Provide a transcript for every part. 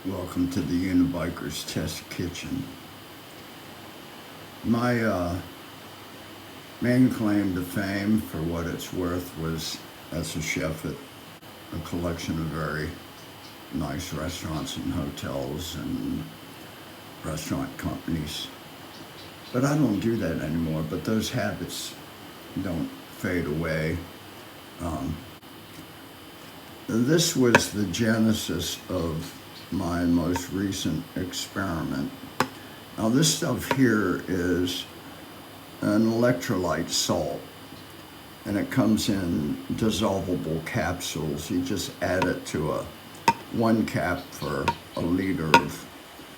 Welcome to the Unibiker's Test Kitchen. My main claim to fame, for what it's worth, was as a chef at a collection of very nice restaurants and hotels and restaurant companies. But I don't do that anymore, but those habits don't fade away. This was the genesis of my most recent experiment. Now this stuff here is an electrolyte salt, and it comes in dissolvable capsules. You just add it to one cap for a liter of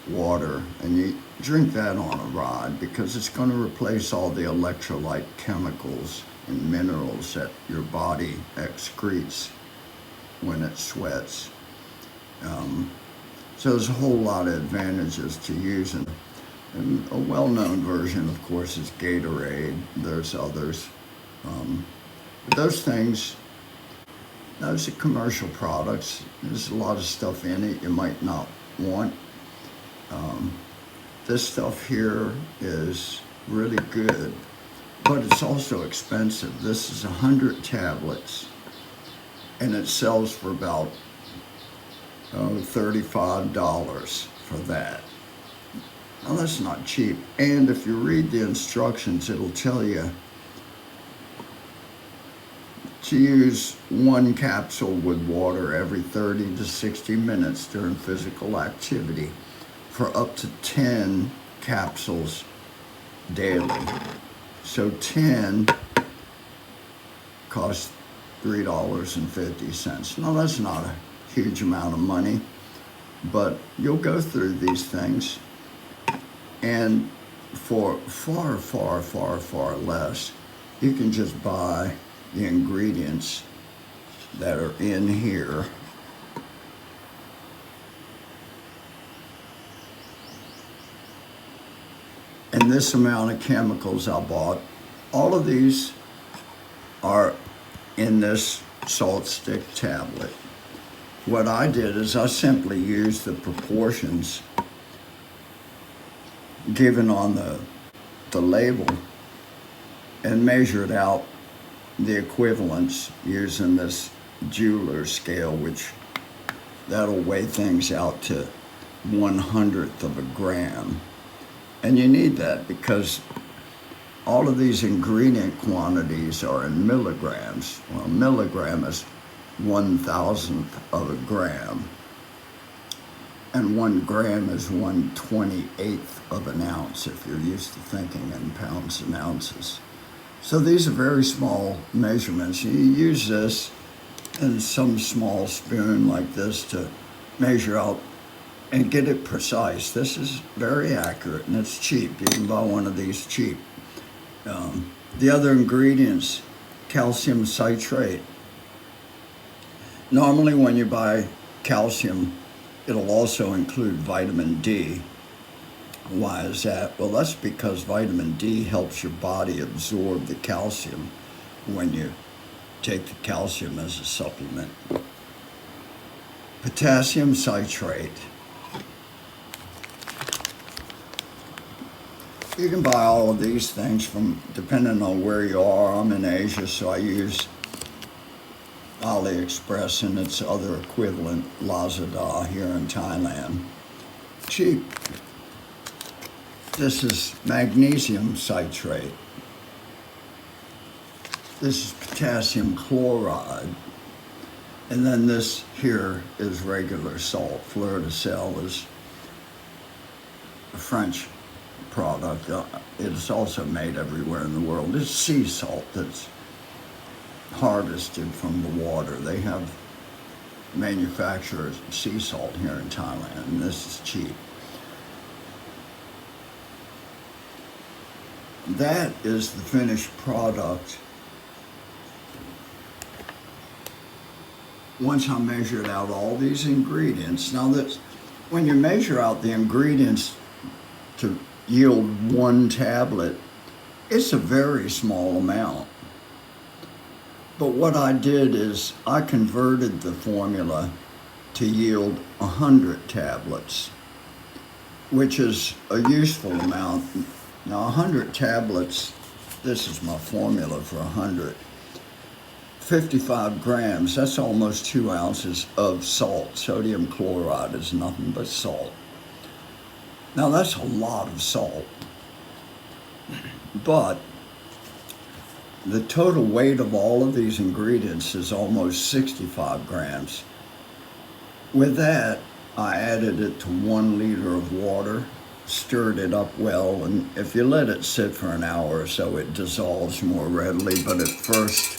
water, and you drink that on a rod because it's going to replace all the electrolyte chemicals and minerals that your body excretes when it sweats. So there's a whole lot of advantages to using. And a well-known version, of course, is Gatorade. There's others. But those things, those are commercial products. There's a lot of stuff in it you might not want. This stuff here is really good, but it's also expensive. This is 100 tablets, and it sells for about $35 for that. Now that's not cheap. And if you read the instructions, it'll tell you to use one capsule with water every 30 to 60 minutes during physical activity for up to 10 capsules daily. So 10 costs $3.50. Now that's not a huge amount of money, but you'll go through these things, and for far less, you can just buy the ingredients that are in here. And this amount of chemicals I bought, all of these are in this salt stick tablet. What I did is I simply used the proportions given on the label and measured out the equivalents using this jeweler's scale, which that'll weigh things out to 1/100th of a gram. And you need that because all of these ingredient quantities are in milligrams. Well, a milligram is 1,000th of a gram, and 1 gram is 1/28th of an ounce if you're used to thinking in pounds and ounces. So these are very small measurements. You use this and some small spoon like this to measure out and get it precise. This is very accurate, and it's cheap. You can buy one of these cheap. The other ingredients, calcium citrate. Normally when you buy calcium, it'll also include vitamin D. Why is that? Well, that's because vitamin D helps your body absorb the calcium when you take the calcium as a supplement. Potassium citrate. You can buy all of these things from, depending on where you are. I'm in Asia, so I use AliExpress and its other equivalent, Lazada, here in Thailand. Cheap. This is magnesium citrate. This is potassium chloride. And then this here is regular salt. Fleur de sel is a French product. It's also made everywhere in the world. It's sea salt that's harvested from the water. They have manufacturers of sea salt here in Thailand, and this is cheap. That is the finished product. Once I measured out all these ingredients, now that when you measure out the ingredients to yield 1 tablet, it's a very small amount. But what I did is I converted the formula to yield 100 tablets, which is a useful amount. Now 100 tablets, this is my formula for 100. 55 grams, that's almost 2 ounces of salt. Sodium chloride is nothing but salt. Now that's a lot of salt, but the total weight of all of these ingredients is almost 65 grams. With that, I added it to 1 liter of water, stirred it up well, and if you let it sit for an hour or so, it dissolves more readily, but at first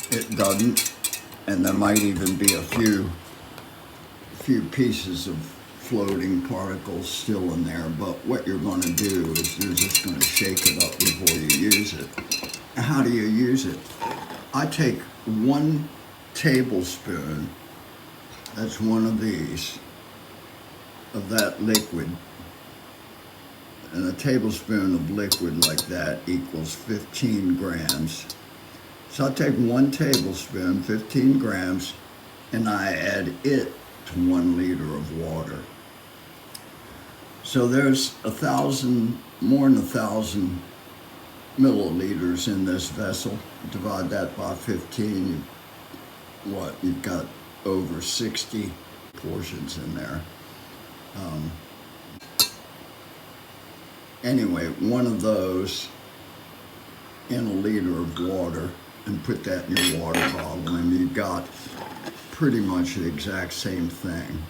it doesn't, and there might even be a few pieces of floating particles still in there. But what you're going to do is you're just going to shake it up before you use it. How do you use it? I take 1 tablespoon, that's one of these, of that liquid, and a tablespoon of liquid like that equals 15 grams. So I take 1 tablespoon, 15 grams, and I add it to 1 liter of water. So there's more than 1,000 milliliters in this vessel. Divide that by 15, you've got over 60 portions in there. Anyway, one of those in a liter of water, and put that in your water bottle, and you've got pretty much the exact same thing.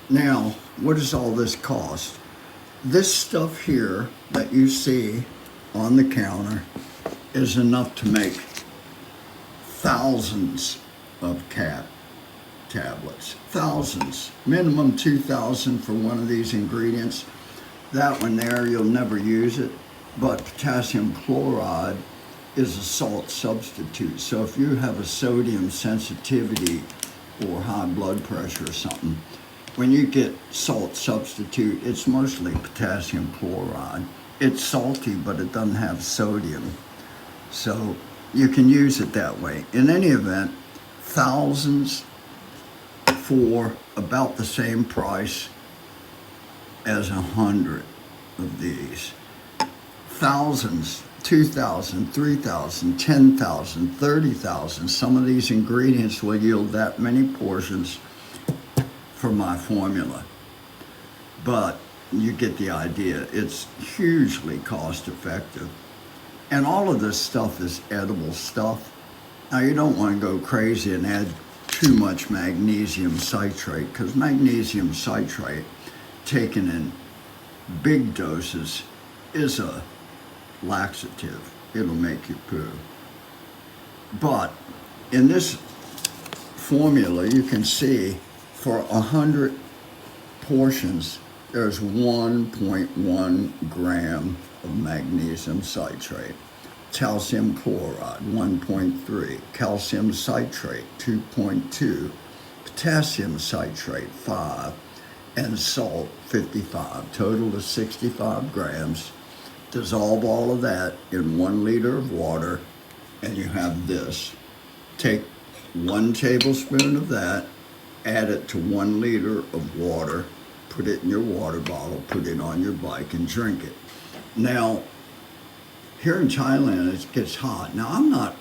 Now, what does all this cost? This stuff here that you see on the counter is enough to make thousands of tablets. Thousands. Minimum 2,000 for one of these ingredients. That one there, you'll never use it, but potassium chloride is a salt substitute. So if you have a sodium sensitivity or high blood pressure or something, when you get salt substitute, it's mostly potassium chloride. It's salty, but it doesn't have sodium. So you can use it that way. In any event, thousands for about the same price as 100 of these. Thousands, 2,000, 3,000, 10,000, 30,000. Some of these ingredients will yield that many portions for my formula. But you get the idea. It's hugely cost effective. And all of this stuff is edible stuff. Now you don't want to go crazy and add too much magnesium citrate, because magnesium citrate taken in big doses is a laxative. It'll make you poo. But in this formula, you can see for 100 portions, there's 1.1 gram of magnesium citrate. Calcium chloride, 1.3. Calcium citrate, 2.2. Potassium citrate, 5. And salt, 55. Total is 65 grams. Dissolve all of that in 1 liter of water, and you have this. Take 1 tablespoon of that, add it to 1 liter of water, put it in your water bottle, put it on your bike, and drink it. Now, here in Thailand, it gets hot. Now, I'm not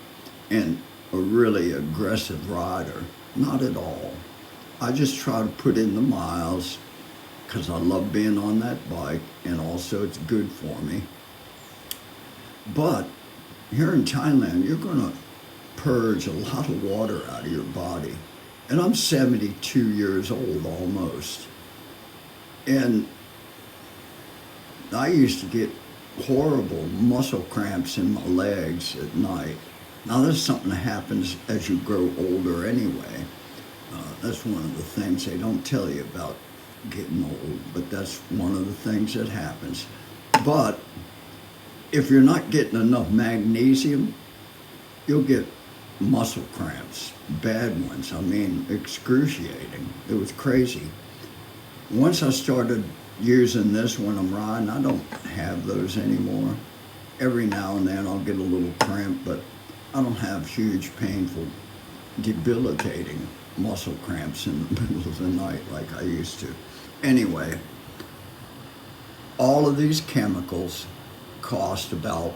a really aggressive rider, not at all. I just try to put in the miles because I love being on that bike, and also it's good for me. But here in Thailand, you're going to purge a lot of water out of your body. And I'm 72 years old almost. And I used to get horrible muscle cramps in my legs at night. Now that's something that happens as you grow older anyway. That's one of the things they don't tell you about getting old, but that's one of the things that happens. But if you're not getting enough magnesium, you'll get muscle cramps, bad ones. I mean, excruciating. It was crazy. Once I started using this when I'm riding, I don't have those anymore. Every now and then I'll get a little cramp, but I don't have huge, painful, debilitating muscle cramps in the middle of the night like I used to. Anyway, all of these chemicals cost about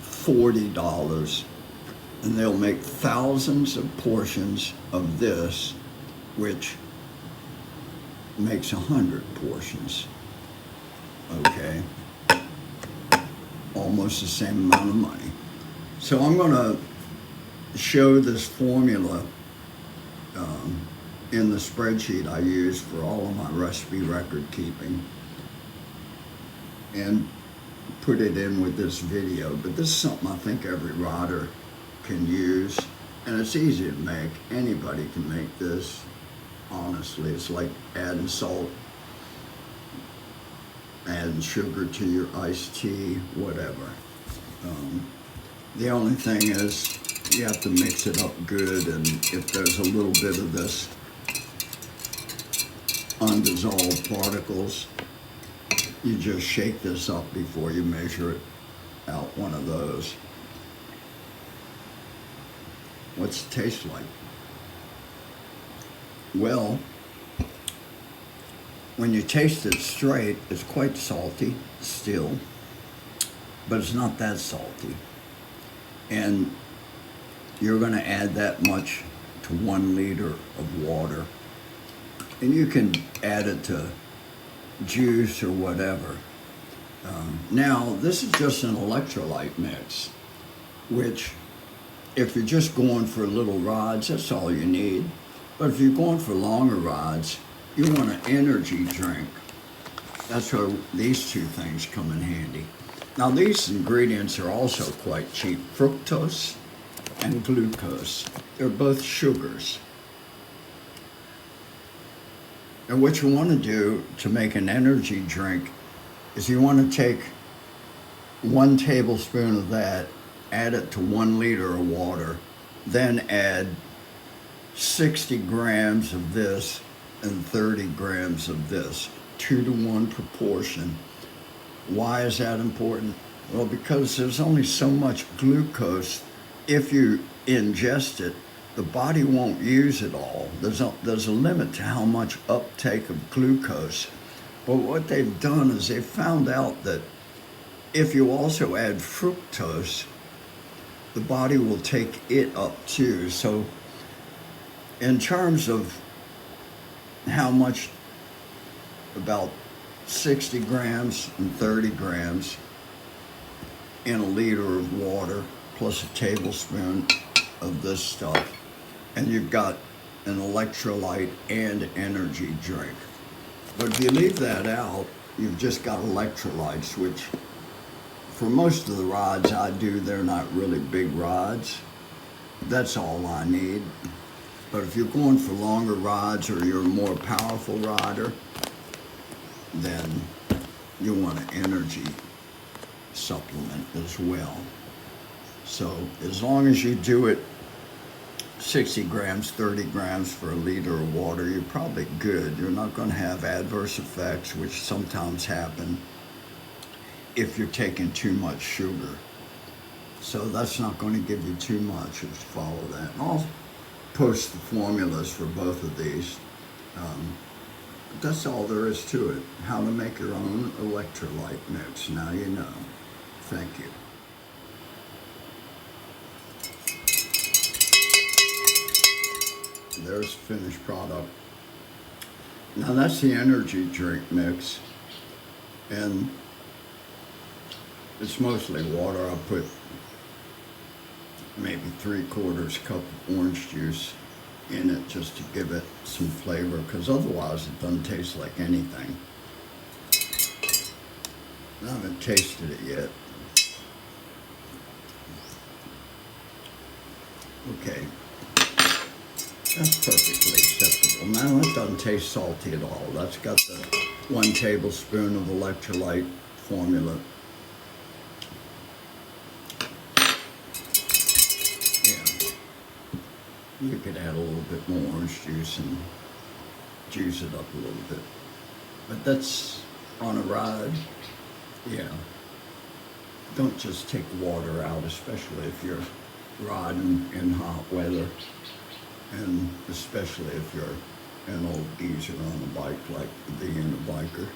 $40, and they'll make thousands of portions of this, which makes 100 portions. Okay, almost the same amount of money. So I'm going to show this formula in the spreadsheet I use for all of my recipe record keeping, and put it in with this video. But this is something I think every rodder can use, and it's easy to make. Anybody can make this, honestly. It's like adding salt, adding sugar to your iced tea, whatever. The only thing is you have to mix it up good, and if there's a little bit of this undissolved particles, you just shake this up before you measure it out one of those. What's it taste like? Well, when you taste it straight, it's quite salty still, but it's not that salty. And you're going to add that much to 1 liter of water. And you can add it to juice or whatever. Now, this is just an electrolyte mix, which if you're just going for little rods, that's all you need. But if you're going for longer rods, you want an energy drink. That's where these two things come in handy. Now, these ingredients are also quite cheap. Fructose and glucose. They're both sugars. And what you want to do to make an energy drink is you want to take 1 tablespoon of that, add it to 1 liter of water, then add 60 grams of this and 30 grams of this, 2-to-1 proportion. Why is that important? Well, because there's only so much glucose. If you ingest it, the body won't use it all. There's a limit to how much uptake of glucose. But what they've done is they've found out that if you also add fructose, the body will take it up too. So in terms of how much, about 60 grams and 30 grams in a liter of water, plus a tablespoon of this stuff, and you've got an electrolyte and energy drink. But if you leave that out, you've just got electrolytes, which for most of the rods I do, they're not really big rods. That's all I need. But if you're going for longer rods or you're a more powerful rodder, then you want an energy supplement as well. So as long as you do it 60 grams, 30 grams for a liter of water, you're probably good. You're not going to have adverse effects, which sometimes happen if you're taking too much sugar. So that's not going to give you too much. Just follow that. And I'll post the formulas for both of these. But that's all there is to it. How to make your own electrolyte mix. Now you know. Thank you. There's the finished product. Now that's the energy drink mix, and it's mostly water. I put maybe 3/4 cup of orange juice in it just to give it some flavor, because otherwise it doesn't taste like anything. I haven't tasted it yet. Okay. That's perfectly acceptable. Now it doesn't taste salty at all. That's got the 1 tablespoon of electrolyte formula. Yeah. You could add a little bit more orange juice and juice it up a little bit. But that's on a ride. Yeah. Don't just take water out, especially if you're riding in hot weather. and especially if you're an old geezer on a bike like being a biker.